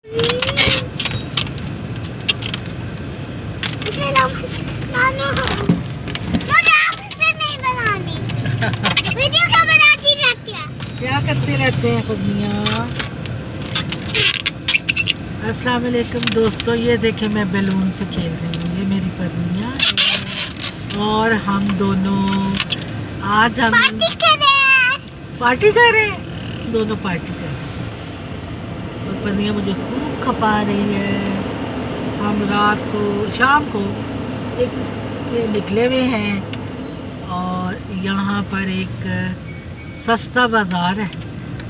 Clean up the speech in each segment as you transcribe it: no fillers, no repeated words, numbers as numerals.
मुझे आपसे नहीं बनानी। वीडियो क्या बनाती रहती है? क्या करते रहते हैं पत्नियाँ? अस्सलाम वालेकुम दोस्तों, ये देखे मैं बैलून से खेल रही हूँ। ये मेरी पत्नियाँ और हम दोनों आज हम पार्टी कर रहे हैं। दोनों पार्टी कर रहे हैं और पत्नियाँ मुझे खूब खपा रही है। हम रात को शाम को एक ये निकले हुए हैं और यहाँ पर एक सस्ता बाज़ार है,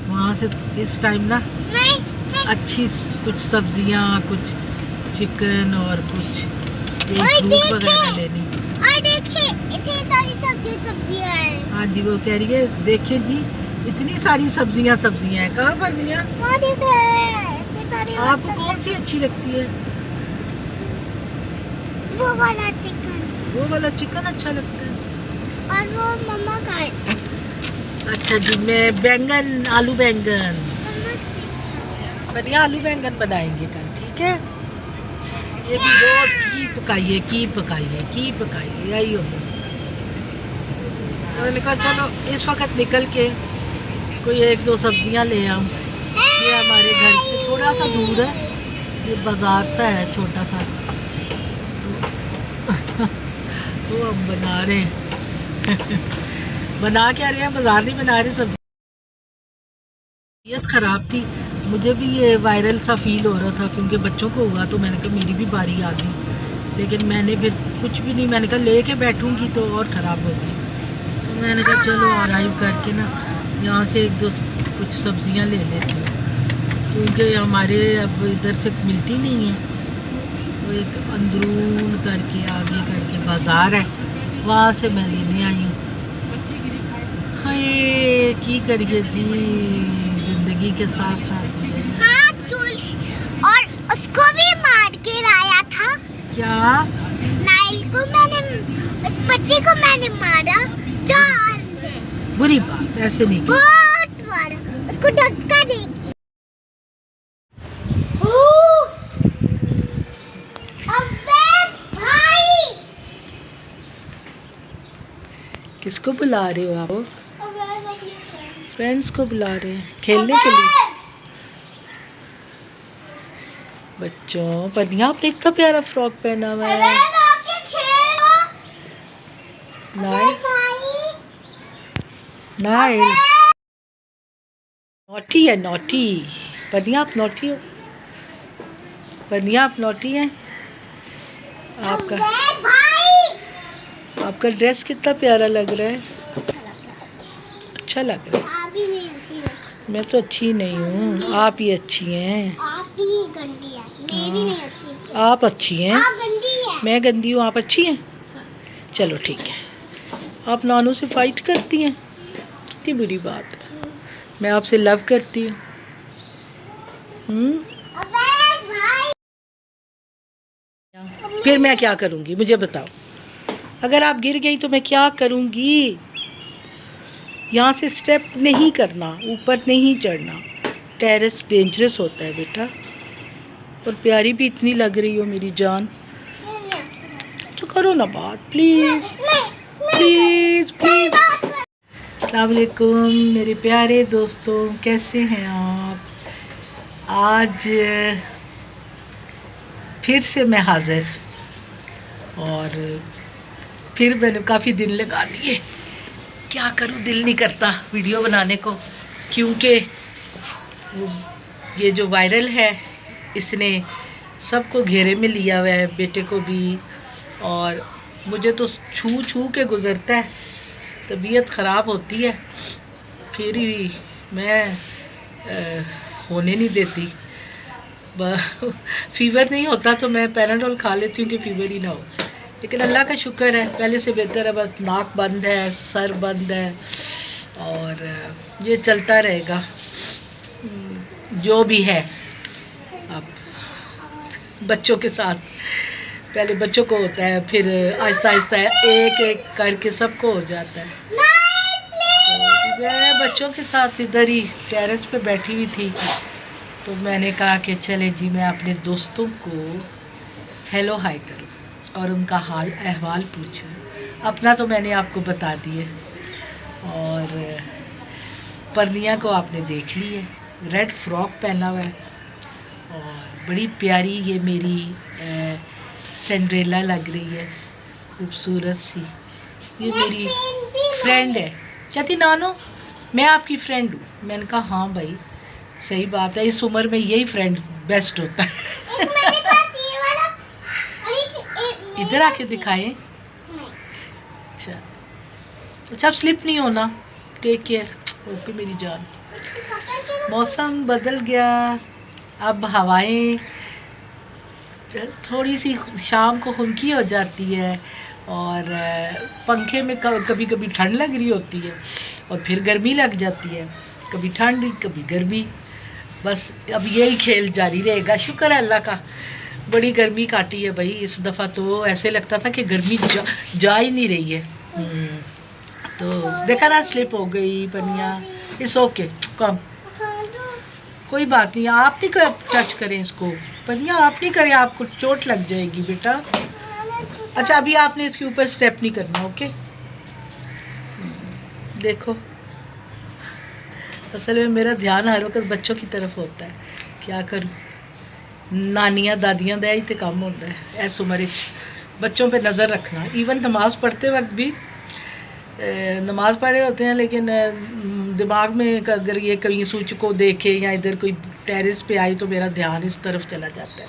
वहाँ से इस टाइम ना अच्छी कुछ सब्जियाँ, कुछ चिकन और कुछ फ्रूट वगैरह लेनी। और देखिए इतनी सारी सब्जियाँ हैं। हाँ जी, वो कह रही है देखिए जी इतनी सारी सब्जियाँ हैं। कहाँ पर भैया? आपको कौन सी अच्छी लगती है? वो वाला चिकन अच्छा लगता है। और वो मम्मा का है। अच्छा जी, मैं बैंगन आलू बैंगन बढ़िया आलू बैंगन बनाएंगे कल, ठीक है? ये भी रोज की पकाइए यही हो। मैंने कहा चलो इस वक्त निकल के कोई एक दो सब्जियां ले आऊं। ये हमारे घर से थोड़ा सा दूर है, ये बाजार सा है छोटा सा, तो हम बना रहे हैं बना क्या रहे हैं, बाजार नहीं बना रहे। सब्जी तबीयत ख़राब थी, मुझे भी ये वायरल सा फील हो रहा था क्योंकि बच्चों को हुआ, तो मैंने कहा मेरी भी बारी आ गई। लेकिन मैंने फिर कुछ भी नहीं, मैंने कहा लेके बैठूंगी तो और ख़राब होगी। तो मैंने कहा चलो अराइव करके ना यहाँ से एक दो कुछ सब्जियाँ ले लेती हूँ, क्योंकि हमारे अब इधर से मिलती नहीं है। तो एक अंदरून करके आगे करके बाज़ार है, वहाँ से मैं लेने आई हूँ। हाय की करिए जी, जिंदगी के साथ साथ हाँ, और उसको भी मार के लाया था। क्या? नाइल को मैंने, उस बच्चे को मैंने मारा जान से। बुरी बात, ऐसे नहीं की। बहुत मारा उसको, धक्का दे। भाई किसको बुला रहे हो आप? फ्रेंड्स को बुला रहे हैं खेलने के लिए। बच्चों पनिया आपने इतना प्यारा फ्रॉक पहना हुआ है। नाइल नॉटी है, नॉटी पनिया, आप नॉटी हो पनिया, आप नॉटी हैं। आपका ड्रेस कितना प्यारा लग रहा है, अच्छा लग रहा है। मैं तो अच्छी नहीं हूँ, आप ही अच्छी हैं। आप ही गंदी है, मैं भी नहीं अच्छी। आप अच्छी हैं, आप गंदी है। मैं गंदी हूँ, आप अच्छी हैं। चलो ठीक है, आप नानू से फाइट करती हैं, कितनी बुरी बात है। मैं आपसे लव करती हूँ। फिर मैं क्या करूँगी मुझे बताओ? अगर आप गिर गई तो मैं क्या करूँगी? यहाँ से स्टेप नहीं करना, ऊपर नहीं चढ़ना, टेरेस डेंजरस होता है बेटा। और प्यारी भी इतनी लग रही हो मेरी जान, तो करो ना बात प्लीज़ प्लीज़ प्लीज़। अस्सलाम वालेकुम मेरे प्यारे दोस्तों, कैसे हैं आप? आज फिर से मैं हाजिर, और फिर मैंने काफ़ी दिन लगा दिए। क्या करूं, दिल नहीं करता वीडियो बनाने को, क्योंकि ये जो वायरल है इसने सबको घेरे में लिया हुआ है, बेटे को भी, और मुझे तो छू छू के गुज़रता है, तबीयत ख़राब होती है फिर भी मैं होने नहीं देती। फीवर नहीं होता तो मैं पैराडोल खा लेती हूँ कि फीवर ही ना हो, लेकिन अल्लाह का शुक्र है पहले से बेहतर है। बस नाक बंद है, सर बंद है, और ये चलता रहेगा जो भी है। अब बच्चों के साथ पहले बच्चों को होता है, फिर आहिस्ता आहिस्ता एक एक करके सबको हो जाता है। तो मैं बच्चों के साथ इधर ही टेरेस पे बैठी हुई थी, तो मैंने कहा कि चले जी मैं अपने दोस्तों को हेलो हाय करूं और उनका हाल अहवाल पूछूं। अपना तो मैंने आपको बता दिए, और परनिया को आपने देख ली है, रेड फ्रॉक पहना हुआ है और बड़ी प्यारी ये मेरी सिंड्रेला लग रही है, खूबसूरत सी। ये मेरी फ्रेंड है। चाहती नानो मैं आपकी फ्रेंड हूँ। मैंने कहा हाँ भाई सही बात है, इस उम्र में यही फ्रेंड बेस्ट होता है। इधर आके दिखाएं। अच्छा अच्छा, अब स्लिप नहीं होना, टेक केयर। ओके मेरी जान। मौसम बदल गया, अब हवाएं थोड़ी सी शाम को खुनकी हो जाती है और पंखे में कभी कभी ठंड लग रही होती है और फिर गर्मी लग जाती है, कभी ठंड कभी गर्मी। बस अब यही खेल जारी रहेगा। शुक्र है अल्लाह का, बड़ी गर्मी काटी है भाई इस दफ़ा, तो ऐसे लगता था कि गर्मी जा ही नहीं रही है। तो देखा ना, स्लिप हो गई पनिया। इट्स ओके, कम कोई बात नहीं, आप नहीं टच करें इसको पनिया, आप नहीं करें, आपको चोट लग जाएगी बेटा। अच्छा अभी आपने इसके ऊपर स्टेप नहीं करना, ओके। देखो असल में मेरा ध्यान हर वक्त बच्चों की तरफ होता है, क्या करूं, नानियां दादियां दा ही तो काम होता है इस उम्र बच्चों पे नज़र रखना। इवन नमाज पढ़ते वक्त भी नमाज पढ़े होते हैं, लेकिन दिमाग में अगर ये कहीं स्विच को देखे या इधर कोई टेरेस पे आई तो मेरा ध्यान इस तरफ चला जाता है।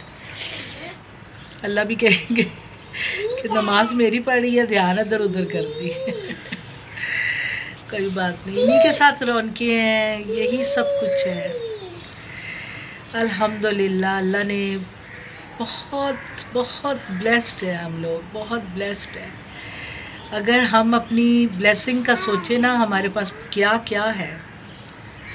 अल्लाह भी कहेंगे कि नमाज मेरी पढ़ी है, ध्यान इधर उधर कर दी। कोई बात नहीं, इन्हीं के साथ रौनकें हैं, यही सब कुछ है। अल्हम्दुलिल्लाह, अल्लाह ने बहुत बहुत ब्लेस्ड है, हम लोग बहुत ब्लेस्ड है। अगर हम अपनी ब्लेसिंग का सोचें ना, हमारे पास क्या क्या है।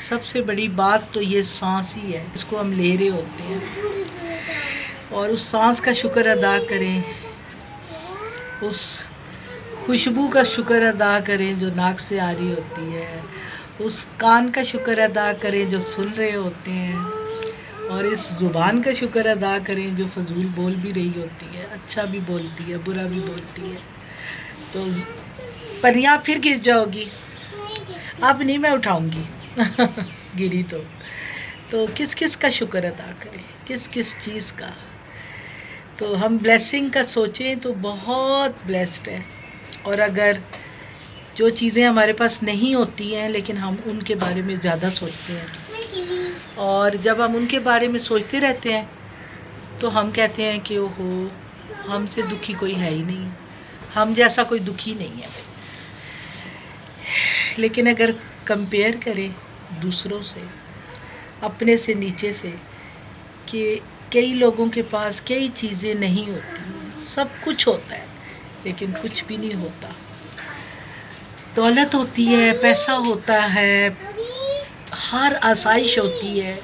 सबसे बड़ी बात तो ये सांस ही है, इसको हम ले रहे होते हैं, और उस सांस का शुक्र अदा करें, उस खुशबू का शुक्र अदा करें जो नाक से आ रही होती है, उस कान का शुक्र अदा करें जो सुन रहे होते हैं, और इस ज़ुबान का शुक्र अदा करें जो फजूल बोल भी रही होती है, अच्छा भी बोलती है बुरा भी बोलती है। तो पनिया फिर गिर जाओगी, अब नहीं मैं उठाऊंगी। गिरी तो किस किस का शुक्र अदा करें, किस किस चीज़ का। तो हम ब्लेसिंग का सोचें तो बहुत ब्लेस्ड है। और अगर जो चीज़ें हमारे पास नहीं होती हैं लेकिन हम उनके बारे में ज़्यादा सोचते हैं, और जब हम उनके बारे में सोचते रहते हैं तो हम कहते हैं कि ओहो हमसे दुखी कोई है ही नहीं, हम जैसा कोई दुखी नहीं है। लेकिन अगर कंपेयर करें दूसरों से, अपने से नीचे से, कि कई लोगों के पास कई चीज़ें नहीं होती, सब कुछ होता है लेकिन कुछ भी नहीं होता। दौलत होती है, पैसा होता है, हर आसाइश होती है,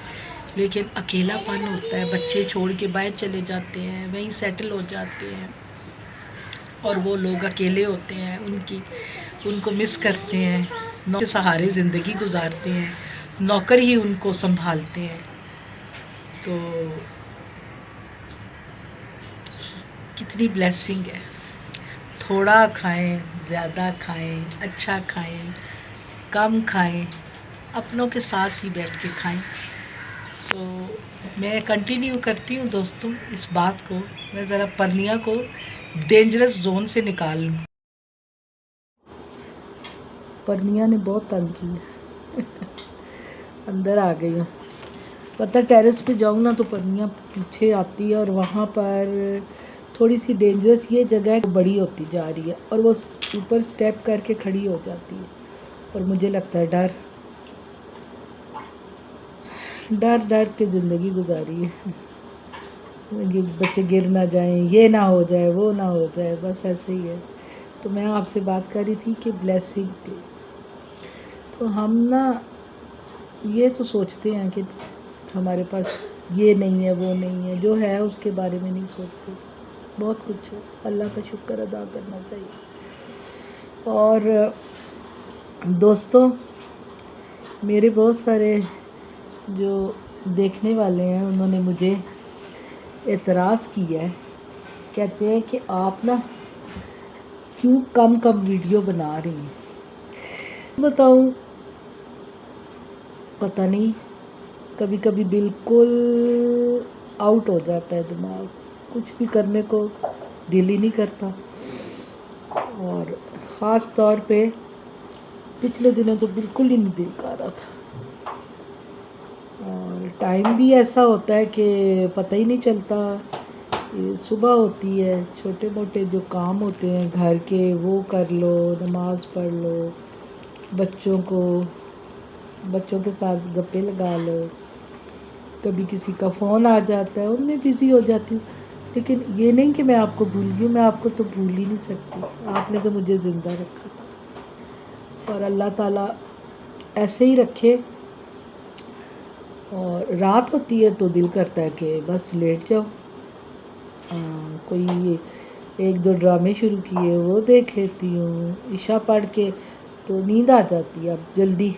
लेकिन अकेलापन होता है। बच्चे छोड़ के बाहर चले जाते हैं, वहीं सेटल हो जाते हैं, और वो लोग अकेले होते हैं, उनको मिस करते हैं, नौकर के सहारे ज़िंदगी गुजारते हैं, नौकर ही उनको संभालते हैं। तो कितनी ब्लेसिंग है। थोड़ा खाएं, ज़्यादा खाएं, अच्छा खाएं, कम खाएं, अपनों के साथ ही बैठ के खाएं। तो मैं कंटिन्यू करती हूँ दोस्तों इस बात को, मैं ज़रा परनिया को डेंजरस जोन से निकाल लूँ। परनिया ने बहुत तंग की। अंदर आ गई हूँ। पता टेरेस पे जाऊँ ना तो परनिया पीछे आती है, और वहाँ पर थोड़ी सी डेंजरस ये जगह बड़ी होती जा रही है, और वो ऊपर स्टेप करके खड़ी हो जाती है, और मुझे लगता है डर डर डर के ज़िंदगी गुजारी है। बच्चे गिर ना जाएं, ये ना हो जाए, वो ना हो जाए, बस ऐसे ही है। तो मैं आपसे बात कर रही थी कि ब्लेसिंग पे, तो हम ना ये तो सोचते हैं कि हमारे पास ये नहीं है, वो नहीं है, जो है उसके बारे में नहीं सोचते। बहुत कुछ है, अल्लाह का शुक्र अदा करना चाहिए। और दोस्तों, मेरे बहुत सारे जो देखने वाले हैं उन्होंने मुझे एतराज़ किया है, कहते हैं कि आप ना क्यों कम कम वीडियो बना रही हैं। बताऊं, पता नहीं, कभी कभी बिल्कुल आउट हो जाता है दिमाग, कुछ भी करने को दिल ही नहीं करता। और ख़ास तौर पे पिछले दिनों तो बिल्कुल ही नहीं दिल कर रहा था। और टाइम भी ऐसा होता है कि पता ही नहीं चलता। ये सुबह होती है, छोटे मोटे जो काम होते हैं घर के वो कर लो, नमाज़ पढ़ लो, बच्चों के साथ गप्पे लगा लो, कभी किसी का फ़ोन आ जाता है उनमें बिज़ी हो जाती हूँ। लेकिन ये नहीं कि मैं आपको भूल गई, मैं आपको तो भूल ही नहीं सकती। आपने तो मुझे ज़िंदा रखा था, और अल्लाह ताला ऐसे ही रखे। और रात होती है तो दिल करता है कि बस लेट जाओ, कोई एक दो ड्रामे शुरू किए वो देख लेती हूँ, इशा पढ़ के तो नींद आ जाती है। अब जल्दी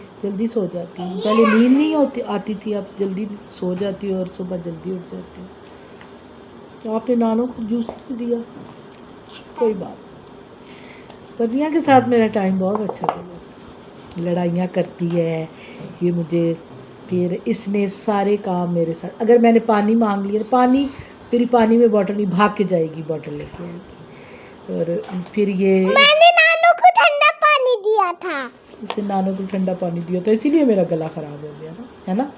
सो जाती हूँ, पहले नींद नहीं आती थी, अब जल्दी सो जाती हूँ और सुबह जल्दी उठ जाती हूँ। तो आपने नानों को जूस नहीं दिया, कोई बात। पतिया के साथ मेरा टाइम बहुत अच्छा गया, लड़ाइयाँ करती है ये मुझे, फिर इसने सारे काम मेरे साथ। अगर मैंने पानी मांग लिया, मेरी पानी में बॉटल नहीं, भाग के जाएगी बॉटल लेके आएगी। और फिर ये मैंने नानू को ठंडा पानी दिया था, इसे नानू को ठंडा पानी दिया था, इसीलिए मेरा गला ख़राब हो गया ना,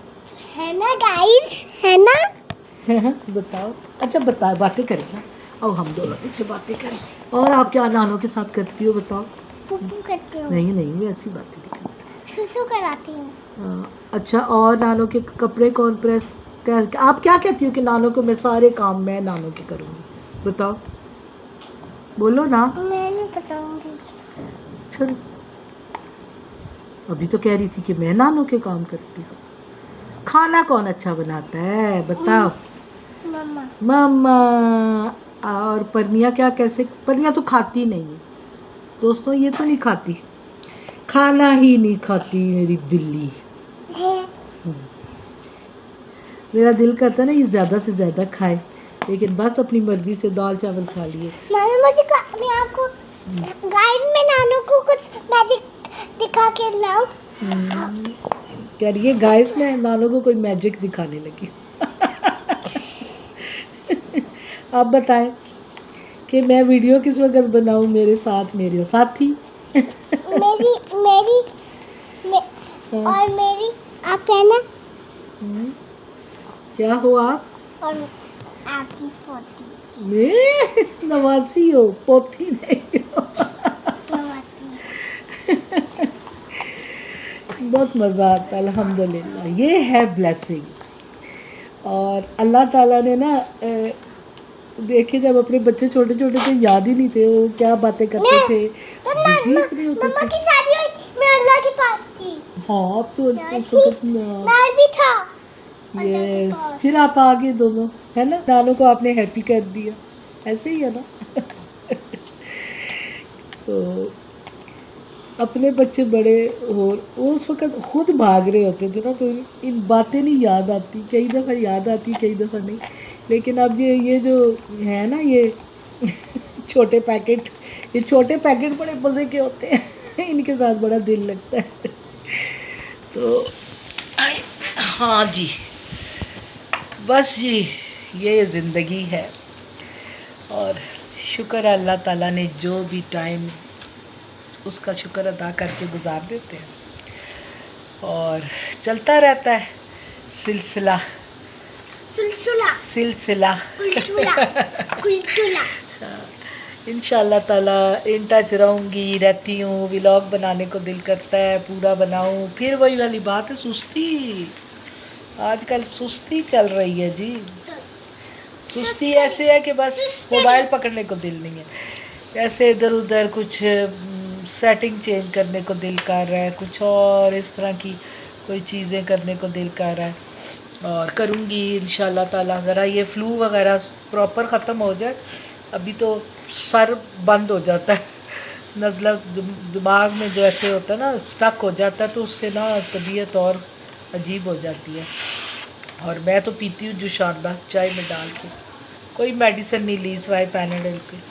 है ना गाइस, है ना। बताओ, अच्छा बातें करें, अब हम दोनों इससे बातें करें। और आप क्या नानों के साथ करती हो बताओ? पुप्पू करती हूँ। नहीं मैं ऐसी बातें नहीं करती, सुसु कराती हूँ। अच्छा, और नानों के कपड़े कौन प्रेस आप क्या कहती हो कि नानों को मैं सारे काम मैं नानों के करूँगी? बताओ, बोलो ना। मैं नहीं बताऊंगी। चल, अभी तो कह रही थी कि मैं नानों के काम करती हूँ। खाना कौन अच्छा बनाता है बताओ? मम्मा। और परनिया परनिया तो खाती नहीं है दोस्तों, ये तो नहीं खाती, खाना ही नहीं खाती मेरी बिल्ली। मेरा दिल करता है ना ये ज़्यादा से ज़्यादा खाए, लेकिन बस अपनी मर्जी से दाल चावल खा लिए। मैं आपको गाइड में नानू को कुछ मैजिक दिखा के लाऊं। कह रही है गाइस मैं नानू को कोई मैजिक दिखाने लगी। आप बताएं कि मैं वीडियो किस वक्त बनाऊं मेरे साथी। और मेरी आप है ना। क्या हो आप? और आपकी पोती। मैं नवासी हो, पोती नहीं हो। बहुत मज़ा आता है, अल्हम्दुलिल्लाह, ये है ब्लेसिंग। और अल्लाह ताला ने ना देखिए, जब अपने बच्चे छोटे छोटे थे याद ही नहीं थे वो क्या बातें करते थे, मम्मा की शादी हुई, मैं अल्लाह के पास थी। हाँ, अब तो मैं भी था। यस, फिर आप आगे दोनों, है ना, नानू को आपने हैप्पी कर दिया, ऐसे ही है ना। तो अपने बच्चे बड़े और उस वक्त खुद भाग रहे होते थे ना, तो इन बातें नहीं याद आती, कई दफ़ा याद आती कई दफ़ा नहीं। लेकिन अब ये जो है ना ये छोटे पैकेट बड़े मज़े के होते हैं। इनके साथ बड़ा दिल लगता है। तो हाँ जी, बस जी, ये ज़िंदगी है। और शुक्र अल्लाह ताला ने जो भी टाइम उसका शुक्र अदा करके गुजार देते हैं और चलता रहता है सिलसिला। इंशाल्लाह ताला इन टच रहती हूँ। व्लॉग बनाने को दिल करता है, पूरा बनाऊँ। फिर वही वाली बात है, सुस्ती, आजकल सुस्ती चल रही है जी। सुस्ती ऐसे है कि बस मोबाइल पकड़ने को दिल नहीं है, ऐसे इधर उधर कुछ सेटिंग चेंज करने को दिल कर रहा है, कुछ और इस तरह की कोई चीज़ें करने को दिल कर रहा है। और करूँगी इंशाल्लाह ताला, ज़रा ये फ्लू वगैरह प्रॉपर ख़त्म हो जाए। अभी तो सर बंद हो जाता है, नज़ला दिमाग में जो ऐसे होता है ना, स्टक हो जाता है, तो उससे ना तबीयत और अजीब हो जाती है। और मैं तो पीती हूँ जुशारदा चाय में डाल के, कोई मेडिसिन नहीं ली सिवाय पैनाडोल की।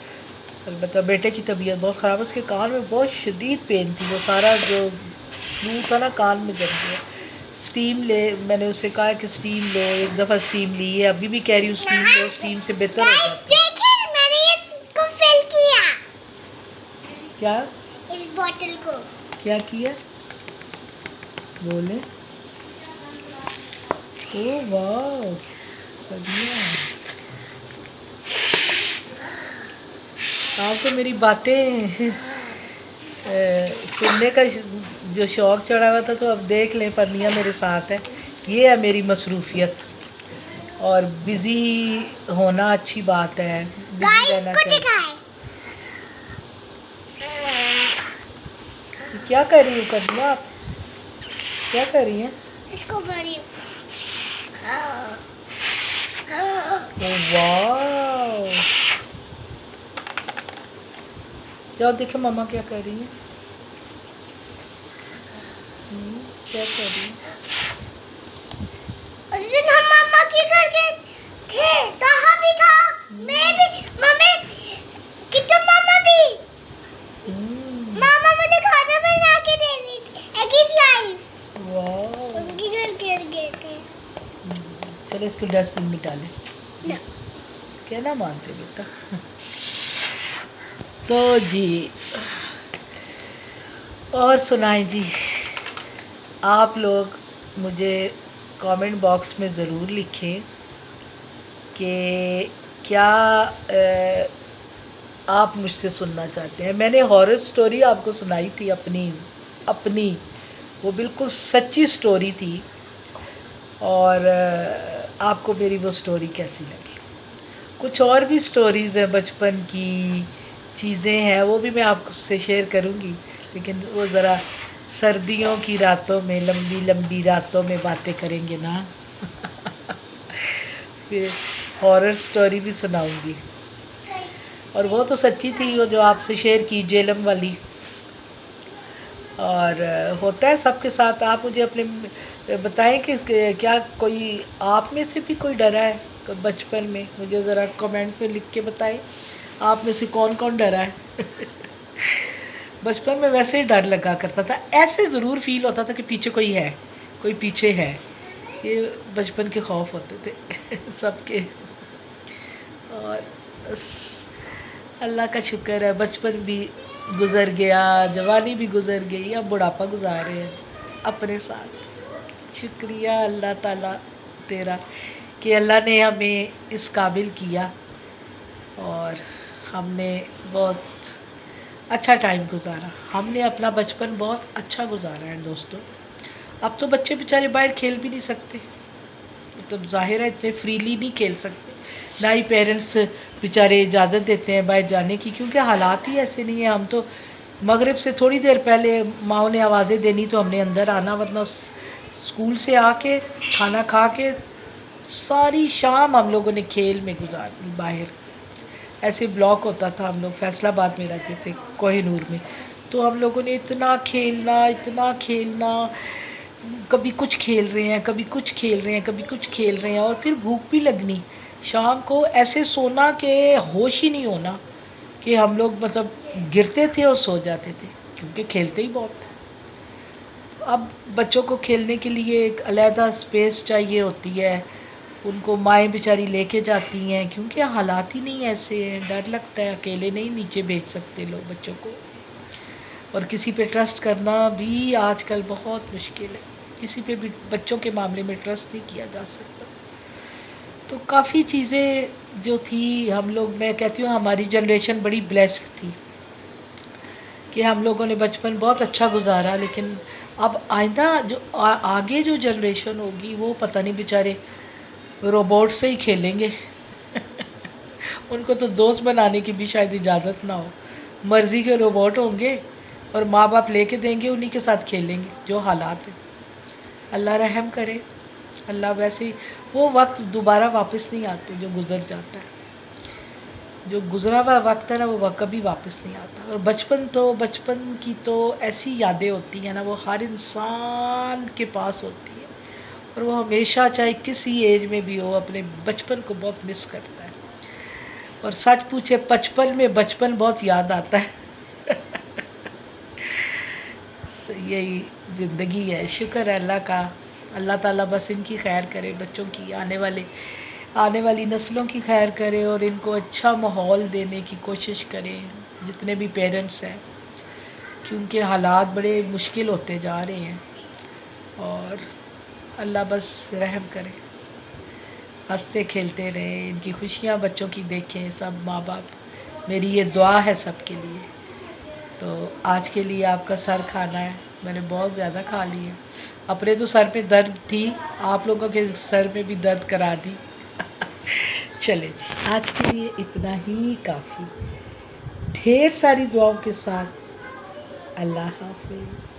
अलबत्ता बेटे की तबीयत बहुत ख़राब, उसके कान में बहुत शदीद पेन थी, वो सारा जो फ्लू था ना कान में जम गया। स्टीम ले, मैंने उसे कहा कि स्टीम लो, एक दफ़ा स्टीम ली है, अभी भी कह रही हूँ स्टीम लो, स्टीम से बेहतर हो जाता है। देखिए मैंने इसको फिल किया। क्या? इस बोतल को क्या किया? बोले। ओह वाह, बढ़िया। आपको मेरी बातें सुनने का जो शौक़ चढ़ा हुआ था, तो अब देख लें परनिया मेरे साथ है। ये है मेरी मसरूफियत, और बिज़ी होना अच्छी बात है, बिज़ी रहना चाहिए। क्या कर रही हो परनिया आप? क्या कर रही हैं? इसको बड़ी। वाह, जाओ देखो मम्मा क्या कर रही है। क्या कर रही है? उस दिन हम मामा के घर गए थे, ताहा भी था, मैं भी, मम्मी किट्टू मामा भी। मामा मुझे खाना बना के दे रही थी, एग फ्राइज। वाह, उनके घर गए थे। चलो इसको डस्टबिन में डालें। ना। क्या ना मानते बेटा। तो जी, और सुनाएं जी, आप लोग मुझे कमेंट बॉक्स में ज़रूर लिखें कि क्या आप मुझसे सुनना चाहते हैं। मैंने हॉरर स्टोरी आपको सुनाई थी अपनी वो बिल्कुल सच्ची स्टोरी थी, और आपको मेरी वो स्टोरी कैसी लगी। कुछ और भी स्टोरीज़ हैं, बचपन की चीज़ें हैं, वो भी मैं आपसे शेयर करूँगी, लेकिन वो ज़रा सर्दियों की रातों में, लंबी लंबी रातों में बातें करेंगे ना। फिर हॉरर स्टोरी भी सुनाऊंगी, और वो तो सच्ची थी, वो जो आपसे शेयर की जेलम वाली। और होता है सबके साथ। आप मुझे अपने बताएं कि क्या कोई आप में से भी कोई डरा है बचपन में? मुझे ज़रा कमेंट में लिख के बताएं, आप में से कौन कौन डरा है। बचपन में वैसे ही डर लगा करता था, ऐसे ज़रूर फील होता था कि पीछे कोई है, कोई पीछे है। ये बचपन के खौफ होते थे सबके। और अल्लाह का शुक्र है, बचपन भी गुज़र गया, जवानी भी गुज़र गई, अब बुढ़ापा गुजार रहे हैं अपने साथ। शुक्रिया अल्लाह ताला तेरा कि अल्लाह ने हमें इस काबिल किया, और हमने बहुत अच्छा टाइम गुजारा। हमने अपना बचपन बहुत अच्छा गुजारा है दोस्तों। अब तो बच्चे बेचारे बाहर खेल भी नहीं सकते, मतलब ज़ाहिर है इतने फ्रीली नहीं खेल सकते, ना ही पेरेंट्स बेचारे इजाज़त देते हैं बाहर जाने की, क्योंकि हालात ही ऐसे नहीं है। हम तो मगरिब से थोड़ी देर पहले माँ ने आवाज़ें देनी तो हमने अंदर आना, वरना स्कूल से आके खाना खा के सारी शाम हम लोगों ने खेल में गुजारनी बाहर। ऐसे ब्लॉक होता था, हम लोग फैसलाबाद में रहते थे, कोहिनूर में, तो हम लोगों ने इतना खेलना, कभी कुछ खेल रहे हैं, कभी कुछ खेल रहे हैं, कभी कुछ खेल रहे हैं, और फिर भूख भी लगनी। शाम को ऐसे सोना के होश ही नहीं होना कि हम लोग मतलब गिरते थे और सो जाते थे, क्योंकि खेलते ही बहुत थे। अब बच्चों को खेलने के लिए एक अलहदा स्पेस चाहिए होती है, उनको माएँ बेचारी लेके जाती हैं, क्योंकि हालात ही नहीं ऐसे हैं। डर लगता है, अकेले नहीं नीचे भेज सकते लोग बच्चों को, और किसी पे ट्रस्ट करना भी आजकल बहुत मुश्किल है। किसी पे भी बच्चों के मामले में ट्रस्ट नहीं किया जा सकता। तो काफ़ी चीज़ें जो थी, हम लोग, मैं कहती हूँ हमारी जनरेशन बड़ी ब्लेस्ड थी कि हम लोगों ने बचपन बहुत अच्छा गुजारा। लेकिन अब आइंदा जो आगे जो जनरेशन होगी, वो पता नहीं बेचारे रोबोट से ही खेलेंगे। उनको तो दोस्त बनाने की भी शायद इजाज़त ना हो, मर्ज़ी के रोबोट होंगे और माँ बाप लेके देंगे, उन्हीं के साथ खेलेंगे। जो हालात हैं, अल्लाह रहम करे। अल्लाह, वैसे वो वक्त दोबारा वापस नहीं आते जो गुज़र जाता है। जो गुज़रा हुआ वक्त है ना, वो कभी वापस नहीं आता। और बचपन की तो ऐसी यादें होती हैं ना, वो हर इंसान के पास होती है, और वो हमेशा चाहे किसी एज में भी हो अपने बचपन को बहुत मिस करता है। और सच पूछे बचपन में बचपन बहुत याद आता है। यही ज़िंदगी है। शुक्र है अल्लाह का, अल्लाह ताला बस इनकी खैर करे, बच्चों की आने वाली नस्लों की खैर करे और इनको अच्छा माहौल देने की कोशिश करें जितने भी पेरेंट्स हैं, क्योंकि हालात बड़े मुश्किल होते जा रहे हैं और अल्लाह बस रहम करे, हंसते खेलते रहें, इनकी खुशियाँ बच्चों की देखें सब माँ बाप। मेरी ये दुआ है सबके लिए। तो आज के लिए आपका सर खाना है, मैंने बहुत ज़्यादा खा लिया। अपने तो सर पे दर्द थी, आप लोगों के सर में भी दर्द करा दी। चले जी, आज के लिए इतना ही काफ़ी। ढेर सारी दुआओं के साथ अल्लाह हाफिज़।